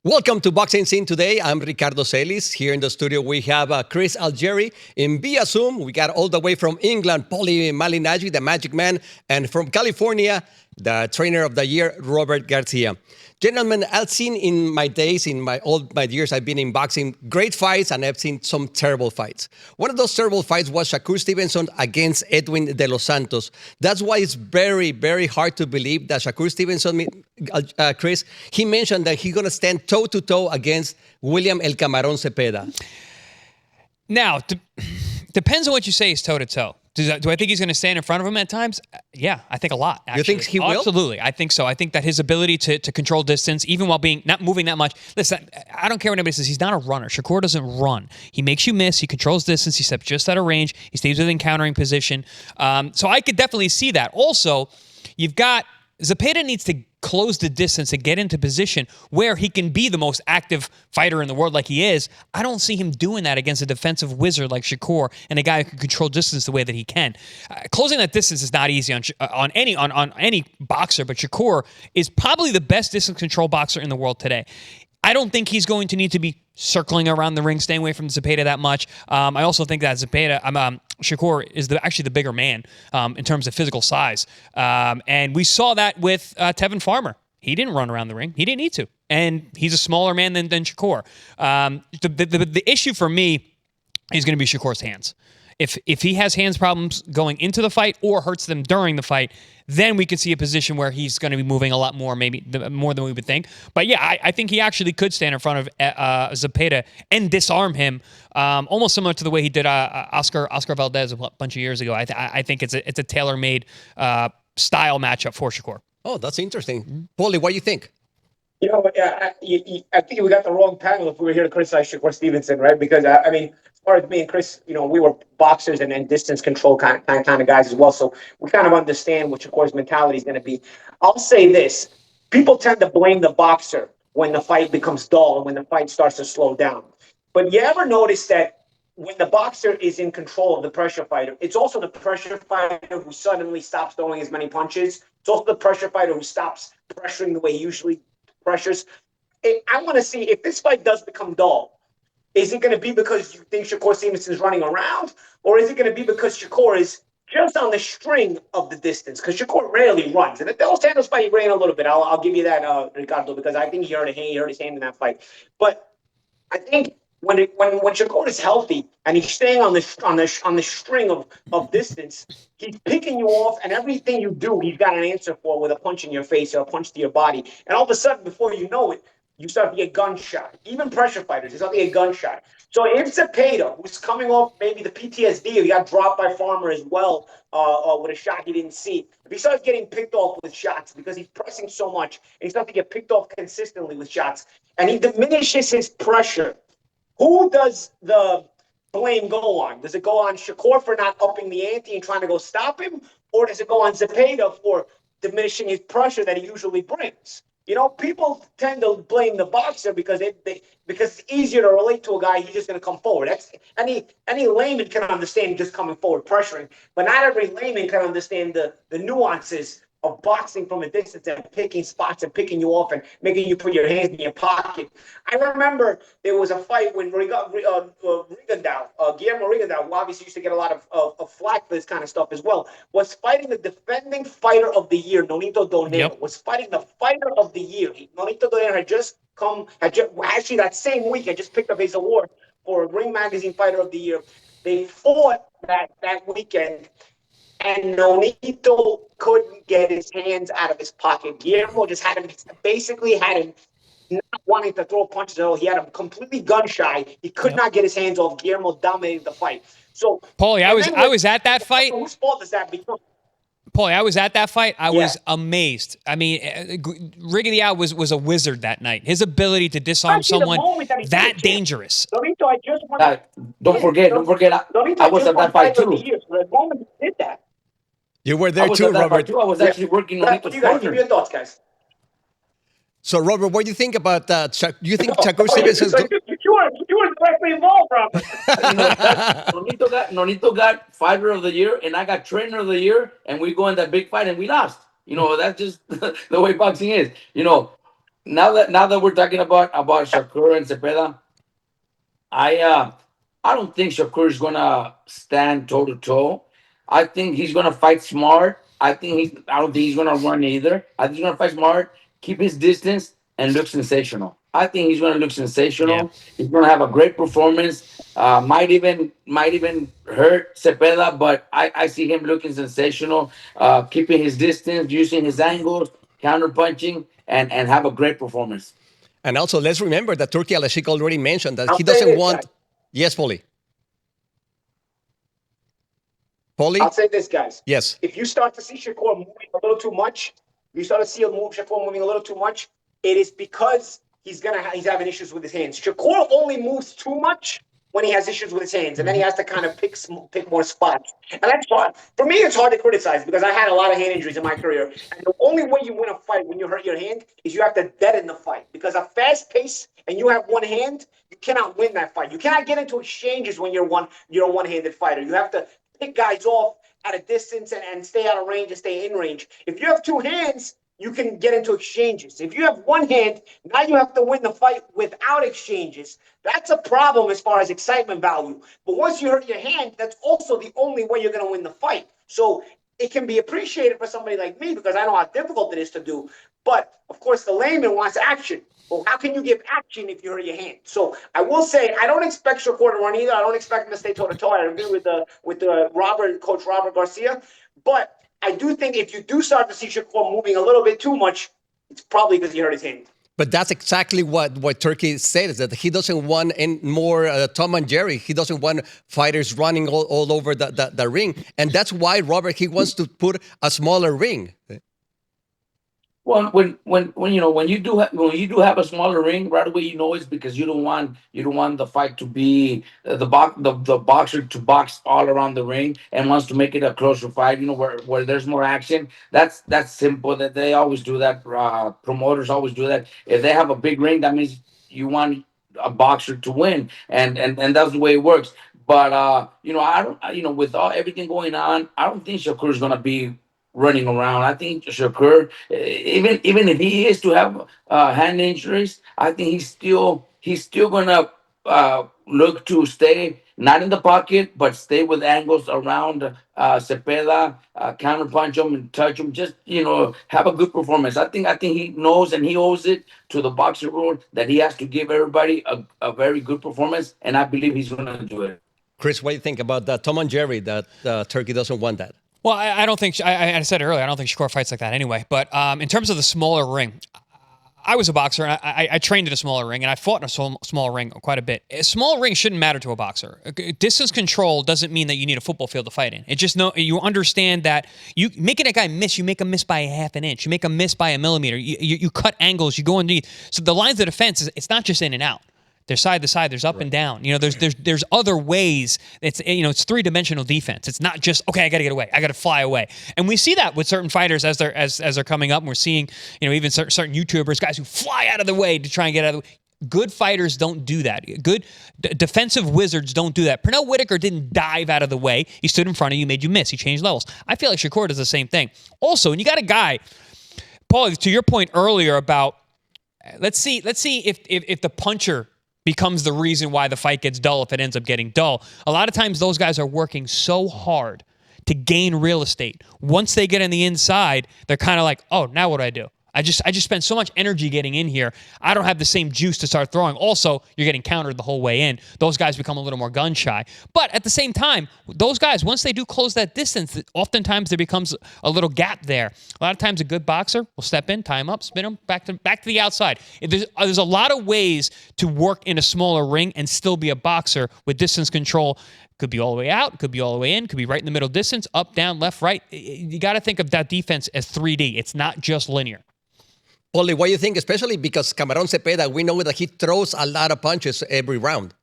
Welcome to Boxing Scene Today. I'm Ricardo Celis. Here in the studio, we have Chris Algieri. In via Zoom, we got all the way from England, Paulie Malignaggi, the Magic Man, and from California, the Trainer of the Year, Robert Garcia. Gentlemen, I've seen in my days, in my years, I've been in boxing, great fights, and I've seen some terrible fights. One of those terrible fights was Shakur Stevenson against Edwin de los Santos. That's why it's very, very hard to believe that Shakur Stevenson, Chris, he mentioned that he's going to stand toe-to-toe against William El Camarón Zepeda. Now, depends on what you say is toe-to-toe. Do I think he's going to stand in front of him at times? Yeah, I think a lot, actually. You think he will? Absolutely. I think so. I think that his ability to control distance, even while not moving that much. Listen, I don't care what anybody says. He's not a runner. Shakur doesn't run. He makes you miss. He controls distance. He steps just out of range. He stays within countering position. So I could definitely see that. Also, you've got Zepeda needs to close the distance and get into position where he can be the most active fighter in the world like he is. I don't see him doing that against a defensive wizard like Shakur and a guy who can control distance the way that he can. Closing that distance is not easy on any boxer, but Shakur is probably the best distance control boxer in the world today. I don't think he's going to need to be circling around the ring, staying away from Zepeda that much. I also think that Shakur is actually the bigger man in terms of physical size. And we saw that with Tevin Farmer. He didn't run around the ring. He didn't need to. And he's a smaller man than Shakur. The issue for me is going to be Shakur's hands. If he has hands problems going into the fight or hurts them during the fight, then we could see a position where he's going to be moving a lot more, maybe more than we would think. But yeah, I think he actually could stand in front of Zepeda and disarm him, almost similar to the way he did Oscar Valdez a bunch of years ago. I think it's a tailor-made style matchup for Shakur. Oh, that's interesting. Paulie, what do you think? I think we got the wrong panel if we were here to criticize Shakur Stevenson, right? Because as far as me and Chris, we were boxers and distance control kind of guys as well, so we kind of understand what Shakur's mentality is going to be. I'll say this: people tend to blame the boxer when the fight becomes dull and when the fight starts to slow down. But you ever notice that when the boxer is in control of the pressure fighter, it's also the pressure fighter who suddenly stops throwing as many punches. It's also the pressure fighter who stops pressuring the way he usually pressures. I want to see if this fight does become dull. Is it going to be because you think Shakur Stevenson is running around, or is it going to be because Shakur is just on the string of the distance? Because Shakur rarely runs. And the Dos Santos fight, he ran a little bit. I'll give you that, Ricardo, because I think he hurt his hand in that fight. But I think when Shakur is healthy and he's staying on the string of distance, he's picking you off, and everything you do, he's got an answer for with a punch in your face or a punch to your body. And all of a sudden, before you know it, you start to get gunshot. Even pressure fighters, you start to get gunshot. So if Zepeda, who's coming off maybe the PTSD, he got dropped by Farmer as well with a shot he didn't see. If he starts getting picked off with shots because he's pressing so much, and he starts to get picked off consistently with shots, and he diminishes his pressure, who does the blame go on? Does it go on Shakur for not upping the ante and trying to go stop him? Or does it go on Zepeda for diminishing his pressure that he usually brings? People tend to blame the boxer because because it's easier to relate to a guy. He's just going to come forward. That's any layman can understand just coming forward, pressuring. But not every layman can understand the nuances of boxing from a distance and picking spots and picking you off and making you put your hands in your pocket. I remember there was a fight when Guillermo Rigondeaux, who obviously used to get a lot of flack for this kind of stuff as well, was fighting the defending fighter of the year, Nonito Donaire, was fighting the fighter of the year. Nonito Donaire actually that same week, had just picked up his award for Ring Magazine Fighter of the Year. They fought that weekend, and Nonito couldn't get his hands out of his pocket. Guillermo just had him not wanting to throw punches at all. He had him completely gun shy. He could not get his hands off. Guillermo dominated the fight. So, Paulie, I was at that fight. Whose fault does that become? Paulie, I was at that fight. I was amazed. I mean, Rigondeaux was a wizard that night. His ability to disarm someone that dangerous. Nonito, don't forget, I was at that fight too. The moment he did that. You were there too, Robert. I was actually working on Nonito's corner. Give your thoughts, guys. So, Robert, what do you think about that? Do you think Shakur Stevenson? You were directly involved, Robert. Nonito got Fighter of the Year, and I got Trainer of the Year, and we go in that big fight, and we lost. That's just the way boxing is. now that we're talking about Shakur and Zepeda, I I don't think Shakur is gonna stand toe to toe. I think he's gonna fight smart. I don't think he's gonna run either. I think he's gonna fight smart, keep his distance, and look sensational. I think he's gonna look Yeah. sensational. He's gonna have a great performance. Might even hurt Cepeda, but I see him looking sensational, keeping his distance, using his angles, counter punching, and have a great performance. And also, let's remember that Turkey Al-Sheikh already mentioned that I'll he say doesn't this, want. guys. Yes, Paulie. Paulie? I'll say this, guys. Yes. If you start to see Shakur moving a little too much, you start to see Shakur moving a little too much, it is because he's having issues with his hands. Shakur only moves too much when he has issues with his hands, and then he has to kind of pick more spots. And that's hard. For me, it's hard to criticize because I had a lot of hand injuries in my career. And the only way you win a fight when you hurt your hand is you have to deaden the fight. Because a fast pace and you have one hand, you cannot win that fight. You cannot get into exchanges when you're a one-handed fighter. You have to pick guys off at a distance and stay out of range and stay in range. If you have two hands, you can get into exchanges. If you have one hand, now you have to win the fight without exchanges. That's a problem as far as excitement value. But once you hurt your hand, that's also the only way you're going to win the fight. So it can be appreciated for somebody like me because I know how difficult it is to do. But of course, the layman wants action. Well, how can you give action if you hurt your hand? So I will say I don't expect Shakur to run either. I don't expect him to stay toe to toe. I agree with Coach Robert Garcia, but I do think if you do start to see Shakur moving a little bit too much, it's probably because he hurt his hand. But that's exactly what Turkey said, is that he doesn't want any more Tom and Jerry. He doesn't want fighters running all over the ring. And that's why, Robert, he wants to put a smaller ring. Well, when you do have a smaller ring, right away you know it's because you don't want the fight to be the boxer to box all around the ring and wants to make it a closer fight. Where there's more action. That's simple. That they always do that. Promoters always do that. If they have a big ring, that means you want a boxer to win, and that's the way it works. But I don't. With everything going on, I don't think Shakur is gonna be running around. I think Shakur, even if he is to have hand injuries, I think he's still gonna look to stay not in the pocket, but stay with angles around Cepeda, counter punch him and touch him. Just have a good performance. I think he knows and he owes it to the boxing world that he has to give everybody a very good performance, and I believe he's gonna do it. Chris, what do you think about that? Tom and Jerry, that Turkey doesn't want that. Well, I don't think I said earlier. I don't think Shakur fights like that anyway. But in terms of the smaller ring, I was a boxer and I trained in a smaller ring and I fought in a small ring quite a bit. A small ring shouldn't matter to a boxer. Distance control doesn't mean that you need a football field to fight in. It just you understand that you making a guy miss, you make him miss by a half an inch, you make him miss by a millimeter. You cut angles, you go underneath. So the lines of defense it's not just in and out. There's side to side. There's up and down. There's other ways. It's three-dimensional defense. It's not just okay. I got to get away. I got to fly away. And we see that with certain fighters as they're coming up. And we're seeing even certain YouTubers, guys who fly out of the way to try and get out of the way. Good fighters don't do that. Good defensive wizards don't do that. Pernell Whitaker didn't dive out of the way. He stood in front of you, made you miss. He changed levels. I feel like Shakur does the same thing. Also, and you got a guy, Paul, to your point earlier about let's see if the puncher becomes the reason why the fight gets dull if it ends up getting dull. A lot of times those guys are working so hard to gain real estate. Once they get on the inside, they're kind of like, oh, now what do I do? I just spent so much energy getting in here. I don't have the same juice to start throwing. Also, you're getting countered the whole way in. Those guys become a little more gun shy. But at the same time, those guys, once they do close that distance, oftentimes there becomes a little gap there. A lot of times a good boxer will step in, tie him up, spin him back to the outside. There's a lot of ways to work in a smaller ring and still be a boxer with distance control. Could be all the way out, could be all the way in, could be right in the middle distance, up, down, left, right. You got to think of that defense as 3D. It's not just linear. Only what do you think, especially because Camarón Cepeda, we know that he throws a lot of punches every round.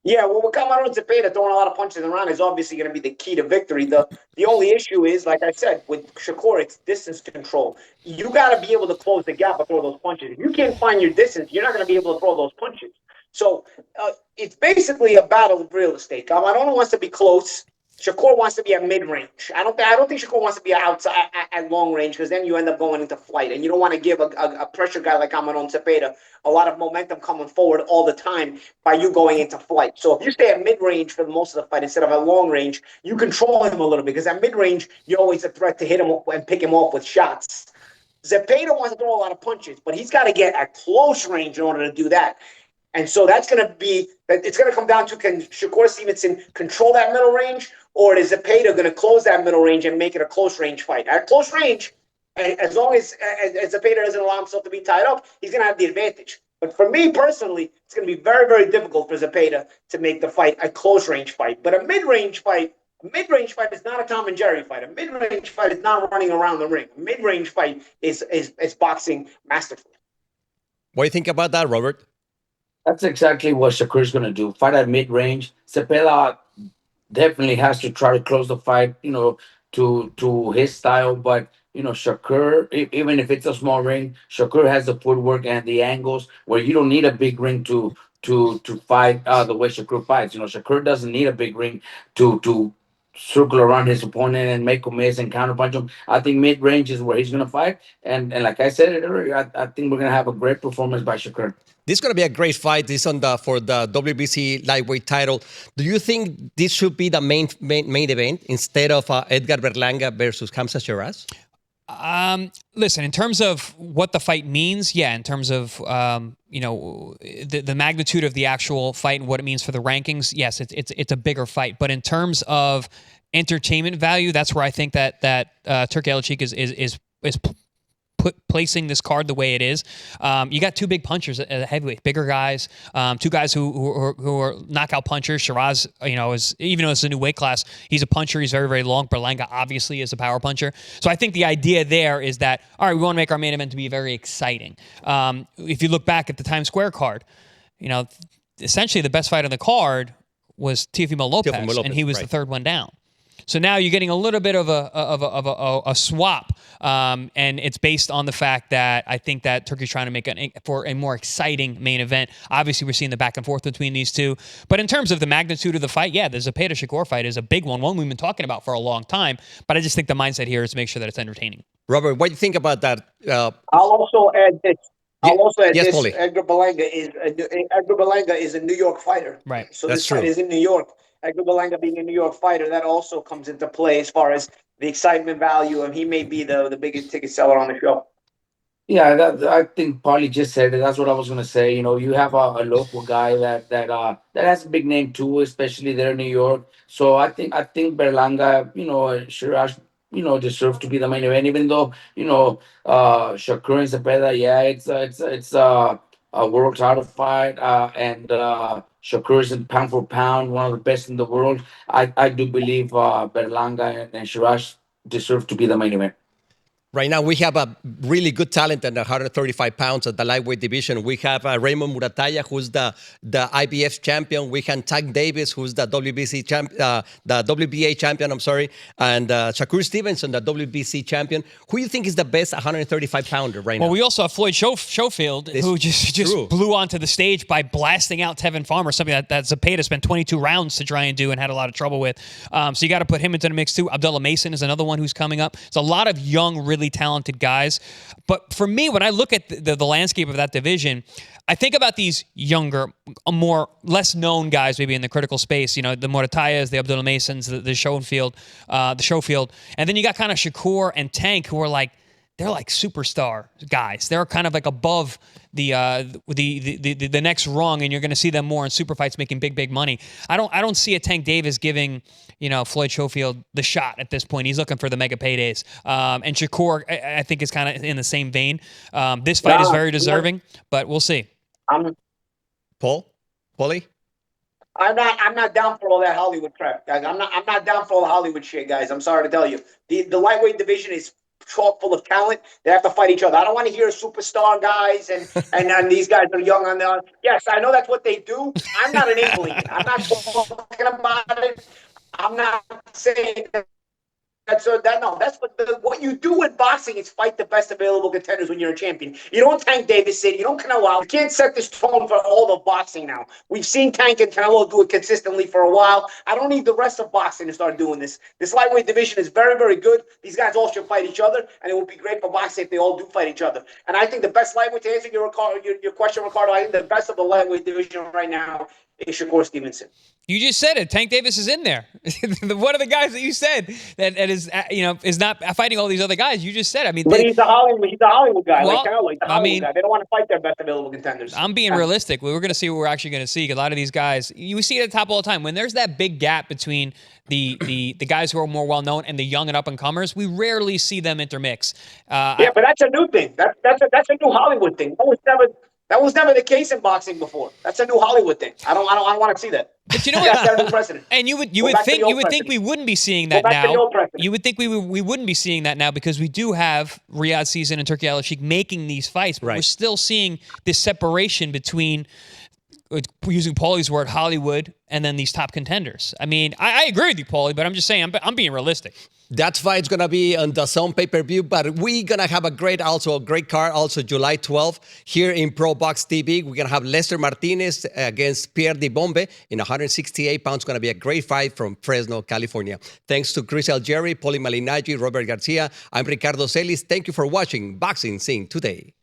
Yeah, well, with Camarón Zepeda throwing a lot of punches around is obviously going to be the key to victory. The only issue is, like I said, with Shakur, it's distance control. You got to be able to close the gap and throw those punches. If you can't find your distance, you're not going to be able to throw those punches. So it's basically a battle of real estate. Camarón wants to be close. Shakur wants to be at mid range. I don't think Shakur wants to be outside at long range because then you end up going into flight, and you don't want to give a pressure guy like William Zepeda a lot of momentum coming forward all the time by you going into flight. So if you stay at mid range for most of the fight instead of at long range, you control him a little bit because at mid range you're always a threat to hit him and pick him off with shots. Zepeda wants to throw a lot of punches, but he's got to get at close range in order to do that. And so it's going to come down to, can Shakur Stevenson control that middle range, or is Zepeda going to close that middle range and make it a close range fight? At close range, as long as Zepeda doesn't allow himself to be tied up, he's going to have the advantage. But for me personally, it's going to be very, very difficult for Zepeda to make the fight a close range fight. But a mid-range fight is not a Tom and Jerry fight. A mid-range fight is not running around the ring. A mid-range fight is boxing masterfully. What do you think about that, Robert? That's exactly what Shakur's going to do. Fight at mid range. Zepeda definitely has to try to close the fight, to his style. But Shakur, even if it's a small ring, Shakur has the footwork and the angles where you don't need a big ring to fight the way Shakur fights. Shakur doesn't need a big ring to circle around his opponent and make him miss and counterpunch him. I think mid range is where he's going to fight. And like I said earlier, I think we're going to have a great performance by Shakur. This is going to be a great fight. This for the WBC lightweight title. Do you think this should be the main event instead of Edgar Berlanga versus Khamzat Shiraz? Listen, in terms of what the fight means, yeah, in terms of the magnitude of the actual fight and what it means for the rankings, yes, it's a bigger fight. But in terms of entertainment value, that's where I think that Turki Elchik is placing this card the way it is. You got two big punchers at heavyweight, bigger guys, two guys who are knockout punchers. Shiraz, is, even though it's a new weight class, he's a puncher. He's very, very long. Berlanga obviously is a power puncher. So I think the idea there is that, all right, we want to make our main event to be very exciting. If you look back at the Times Square card, essentially the best fight on the card was Teofimo Lopez, and he was the third one down. So now you're getting a little bit of a swap, and it's based on the fact that I think that Turkey's trying to make for a more exciting main event. Obviously, we're seeing the back and forth between these two. But in terms of the magnitude of the fight, yeah, the Zepeda-Shakur fight is a big one we've been talking about for a long time. But I just think the mindset here is to make sure that it's entertaining. Robert, what do you think about that? I'll also add this. Yes, Paulie. Edgar Berlanga is a New York fighter. Right. So That's this true. fight is in New York. Edgar Berlanga being a New York fighter, that also comes into play as far as the excitement value, and he may be the biggest ticket seller on the show. Yeah, I think Paulie just said it. That's what I was gonna say. You have a local guy that has a big name too, especially there in New York. So I think Berlanga, Shiraz, deserve to be the main event. Even though Shakur and Zepeda, yeah, it's a world title fight, and Shakur is in pound for pound one of the best in the world. I do believe Berlanga and Shiraz deserve to be the main event. Right now, we have a really good talent at 135 pounds at the lightweight division. We have Raymond Muratalla, who's the IBF champion. We have Tank Davis, who's the WBC the WBA champion. I'm sorry, and Shakur Stevenson, the WBC champion. Who do you think is the best 135 pounder right now? Well, we also have Floyd Schofield, who just blew onto the stage by blasting out Tevin Farmer, something that Zepeda spent 22 rounds to try and do and had a lot of trouble with. So you got to put him into the mix too. Abdullah Mason is another one who's coming up. It's a lot of young, really talented guys. But for me, when I look at the landscape of that division, I think about these younger, less known guys maybe in the critical space, the Muratayas, the Abdullah Masons, the Schofield, and then you got kind of Shakur and Tank, who are they're like superstar guys. They're kind of like above the next rung, and you're going to see them more in super fights making big money. I don't see a Tank Davis giving Floyd Schofield the shot at this point. He's looking for the mega paydays. And Shakur, I think, is kind of in the same vein. This fight is very deserving, but we'll see. Paulie? I'm not down for all that Hollywood crap, guys. I'm not down for all the Hollywood shit, guys. I'm sorry to tell you. The lightweight division is chock full of talent. They have to fight each other. I don't want to hear superstar guys and these guys are young on the. Yes, I know that's what they do. I'm not enabling it. I'm not talking about it. I'm not saying that What you do in boxing is fight the best available contenders when you're a champion. You don't Tank Davidson, you don't Canelo Alvarez. You can't set this tone for all of boxing now. We've seen Tank and Canelo do it consistently for a while. I don't need the rest of boxing to start doing this. This lightweight division is very, very good. These guys all should fight each other, and it would be great for boxing if they all do fight each other. And I think the best lightweight, to answer your question, Ricardo, I think the best of the lightweight division right now is Shakur Stevenson. You just said it. Tank Davis is in there. One of the guys that you said that is not fighting all these other guys. You just said. I mean, but he's a Hollywood guy. Well, like Canelo. He's a Hollywood guy. They don't want to fight their best available contenders. I'm being realistic. We're going to see what we're actually going to see. A lot of these guys, you see it at the top all the time. When there's that big gap between the guys who are more well known and the young and up and comers, we rarely see them intermix. But that's a new thing. That's a new Hollywood thing. That was never the case in boxing before. That's a new Hollywood thing. I don't want to see that. But you know what? That's a new precedent. And you would think we wouldn't be seeing that now. You would think we wouldn't be seeing that now because we do have Riyadh Season and Turki Al Sheikh making these fights, but we're still seeing this separation between, using Paulie's word, Hollywood and then these top contenders. I mean, I agree with you, Paulie, but I'm just saying I'm being realistic. That fight's going to be on the DAZN pay-per-view, but we're going to have a great card also July 12th here in Pro Box TV. We're going to have Lester Martinez against Pierre Di Bombe in 168 pounds. Going to be a great fight from Fresno, California. Thanks to Chris Algieri, Paulie Malignaggi, Robert Garcia. I'm Ricardo Celis. Thank you for watching Boxing Scene Today.